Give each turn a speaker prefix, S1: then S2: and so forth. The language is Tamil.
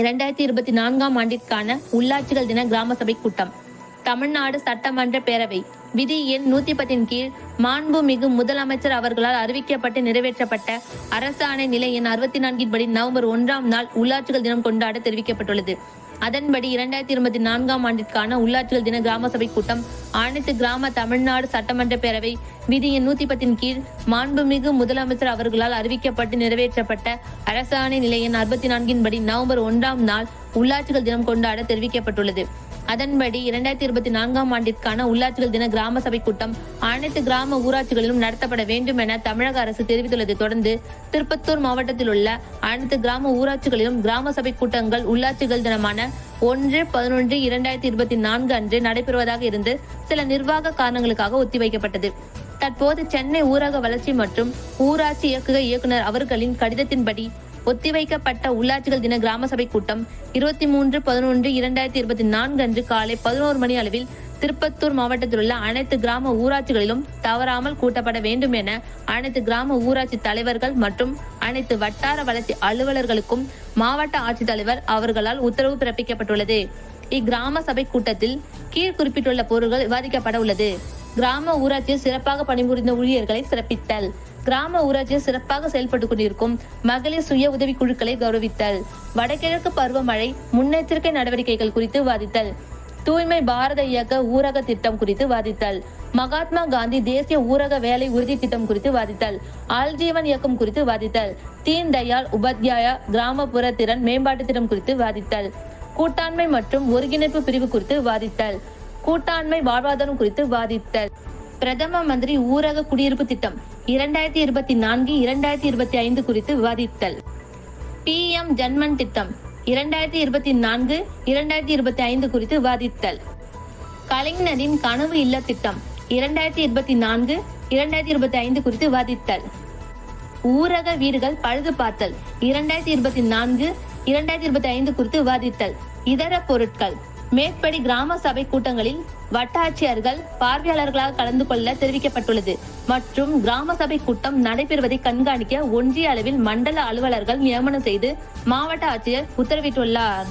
S1: 2024ஆம் ஆண்டிற்கான உள்ளாட்சிகள் தின கிராம சபை கூட்டம். தமிழ்நாடு சட்டமன்ற பேரவை விதி எண் 110 கீழ் மாண்புமிகு முதலமைச்சர் அவர்களால் அறிவிக்கப்பட்டு நிறைவேற்றப்பட்ட அரசாணை நிலை எண் 64 படி நவம்பர் 1ஆம் நாள் உள்ளாட்சிகள் தினம் கொண்டாட தெரிவிக்கப்பட்டுள்ளது. அதன்படி 2024ஆம் ஆண்டிற்கான உள்ளாட்சிகள் தின கிராம சபை கூட்டம் அனைத்து கிராம தமிழ்நாடு சட்டமன்ற பேரவை விதி எண் 110 கீழ் மாண்புமிகு முதலமைச்சர் அவர்களால் அறிவிக்கப்பட்டு நிறைவேற்றப்பட்ட அரசாணை நிலை எண் 64 படி நவம்பர் 1ஆம் நாள் உள்ளாட்சிகள் தினம் கொண்டாட தெரிவிக்கப்பட்டுள்ளது. அதன்படி 2024ஆம் ஆண்டிற்கான உள்ளாட்சிகள் தின கிராம சபை கூட்டம் அனைத்து கிராம ஊராட்சிகளிலும் நடத்தப்பட வேண்டும் என தமிழக அரசு தெரிவித்துள்ளதை தொடர்ந்து திருப்பத்தூர் மாவட்டத்தில் உள்ள அனைத்து கிராம ஊராட்சிகளிலும் கிராம சபை கூட்டங்கள் உள்ளாட்சிகள் தினமான 1/11/2024 அன்று நடைபெறுவதாக இருந்து சில நிர்வாக காரணங்களுக்காக ஒத்திவைக்கப்பட்டது. தற்போது சென்னை ஊரக வளர்ச்சி மற்றும் ஊராட்சி இயக்குனர் அவர்களின் கடிதத்தின்படி ஒத்திவைக்கப்பட்ட உள்ளாட்சிகள் தின கிராம சபை கூட்டம் 23/11/2024 அன்று காலை 11 மணி அளவில் திருப்பத்தூர் மாவட்டத்தில் உள்ள அனைத்து கிராம ஊராட்சிகளிலும் தவறாமல் கூட்டப்பட வேண்டும் என அனைத்து கிராம ஊராட்சி தலைவர்கள் மற்றும் அனைத்து வட்டார வளர்ச்சி அலுவலர்களுக்கும் மாவட்ட ஆட்சித்தலைவர் அவர்களால் உத்தரவு பிறப்பிக்கப்பட்டுள்ளது. இக்கிராம சபை கூட்டத்தில் கீழ் குறிப்பிட்டுள்ள பொருட்கள் விவாதிக்கப்பட உள்ளது. கிராம ஊராட்சியில் சிறப்பாக பணிபுரிந்த ஊழியர்களை சிறப்பித்தல், கிராம ஊராட்சியில் சிறப்பாக செயல்பட்டுக் கொண்டிருக்கும் மகளிர் சுய உதவி குழுக்களை கௌரவித்தல், வடகிழக்கு பருவமழை முன்னெச்சரிக்கை நடவடிக்கைகள் குறித்து விவாதித்தல், தூய்மை பாரத இயக்க ஊரக திட்டம் குறித்து விவாதித்தல், மகாத்மா காந்தி தேசிய ஊரக வேலை உறுதி திட்டம் குறித்து விவாதித்தல், ஆல் ஜீவன் இயக்கம் குறித்து விவாதித்தல், தீன் தயாள் உபாத்யாயா கிராமப்புற திறன் மேம்பாட்டு திட்டம் குறித்து விவாதித்தல், கூட்டாண்மை மற்றும் ஒருங்கிணைப்பு பிரிவு குறித்து விவாதித்தல், கூட்டாண்மை வாழ்வாதாரம் குறித்து விவாதித்தல், பிரதம மந்திரி ஊரக குடியிருப்பு திட்டம் 2024-2025 குறித்து விவாதித்தல், PM ஜன்மன் திட்டம் 2024-2025 குறித்து விவாதித்தல், கலைஞரின் கனவு இல்ல திட்டம் 2024-2025 குறித்து விவாதித்தல், ஊரக வீடுகள் பழுது பார்த்தல் 2024-2025 குறித்து விவாதித்தல், இதர பொருட்கள். மேற்படி கிராம சபை கூட்டங்களில் வட்டாட்சியர்கள் பார்வையாளர்களாக கலந்து கொள்ள தெரிவிக்கப்பட்டுள்ளது மற்றும் கிராம சபை கூட்டம் நடைபெறுவதை கண்காணிக்க ஒன்றிய அளவில் மண்டல அலுவலர்கள் நியமனம் செய்து மாவட்ட ஆட்சியர் உத்தரவிட்டுள்ளார்.